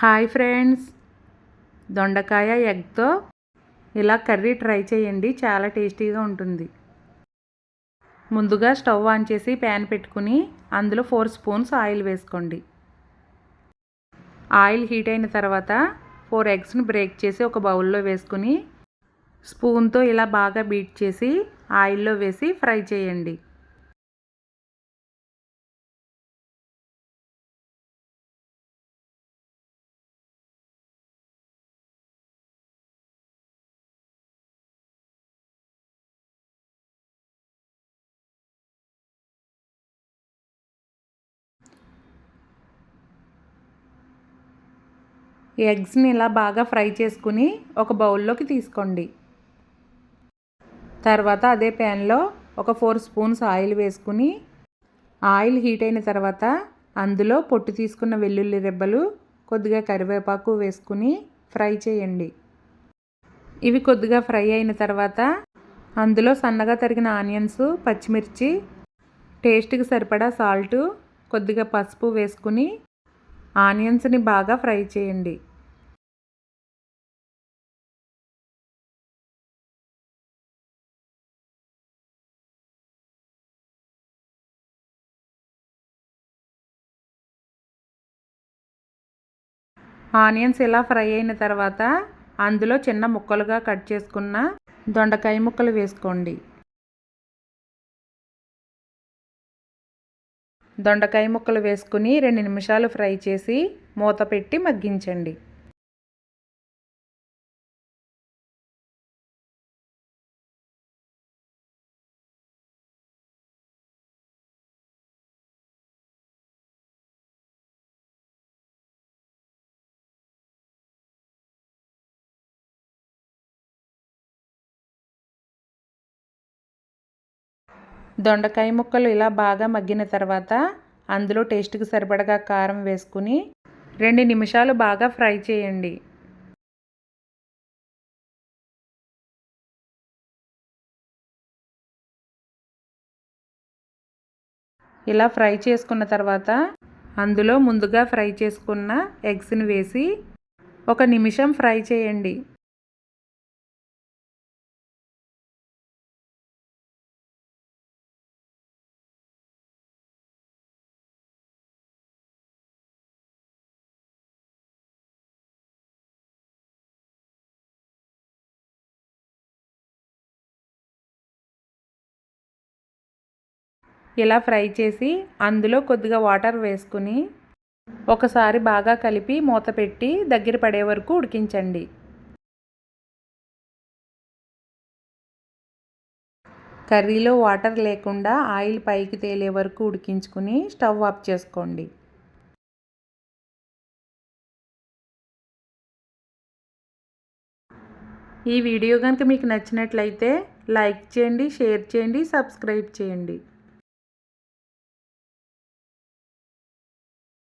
Hi friends, దొండకాయ ఎగ్తో ఇలా curry try చేయండి. చాలా టేస్టీగా ఉంటుంది. ముందుగా స్టవ్ ఆన్ చేసి ప్యాన్ పెట్టుకుని అందులో 4 స్పూన్స్ ఆయిల్ వేసుకోండి. ఆయిల్ హీట్ అయిన తర్వాత 4 ఎగ్స్ని బ్రేక్ చేసి ఒక బౌల్లో వేసుకుని స్పూన్తో ఇలా బాగా బీట్ చేసి ఆయిల్లో వేసి ఫ్రై చేయండి. ఎగ్స్ని ఇలా బాగా ఫ్రై చేసుకుని ఒక బౌల్లోకి తీసుకోండి. తర్వాత అదే ప్యాన్లో ఒక 4 స్పూన్స్ ఆయిల్ వేసుకుని ఆయిల్ హీట్ అయిన తర్వాత అందులో పొట్టు తీసుకున్న వెల్లుల్లి రెబ్బలు, కొద్దిగా కరివేపాకు వేసుకుని ఫ్రై చేయండి. ఇవి కొద్దిగా ఫ్రై అయిన తర్వాత అందులో సన్నగా తరిగిన ఆనియన్స్, పచ్చిమిర్చి, టేస్ట్కి సరిపడా సాల్టు, కొద్దిగా పసుపు వేసుకుని ఆనియన్స్ని బాగా ఫ్రై చేయండి. ఆనియన్స్ ఇలా ఫ్రై అయిన తర్వాత అందులో చిన్న ముక్కలుగా కట్ చేసుకున్న దొండకాయ ముక్కలు వేసుకోండి. దొండకాయ ముక్కలు వేసుకుని 2 నిమిషాలు ఫ్రై చేసి మూత పెట్టి మగ్గించండి. దొండకాయ ముక్కలు ఇలా బాగా మగ్గిన తర్వాత అందులో టేస్ట్కి సరిపడగా కారం వేసుకుని 2 నిమిషాలు బాగా ఫ్రై చేయండి. ఇలా ఫ్రై చేసుకున్న తర్వాత అందులో ముందుగా ఫ్రై చేసుకున్న ఎగ్స్ని వేసి 1 నిమిషం ఫ్రై చేయండి. ఇలా ఫ్రై చేసి అందులో కొద్దిగా వాటర్ వేసుకుని ఒకసారి బాగా కలిపి మూత పెట్టి దగ్గర పడే వరకు ఉడికించండి. కర్రీలో వాటర్ లేకుండా ఆయిల్ పైకి తేలే వరకు ఉడికించుకుని స్టవ్ ఆఫ్ చేసుకోండి. ఈ వీడియో కనుక మీకు నచ్చినట్లయితే లైక్ చేయండి, షేర్ చేయండి, సబ్స్క్రైబ్ చేయండి.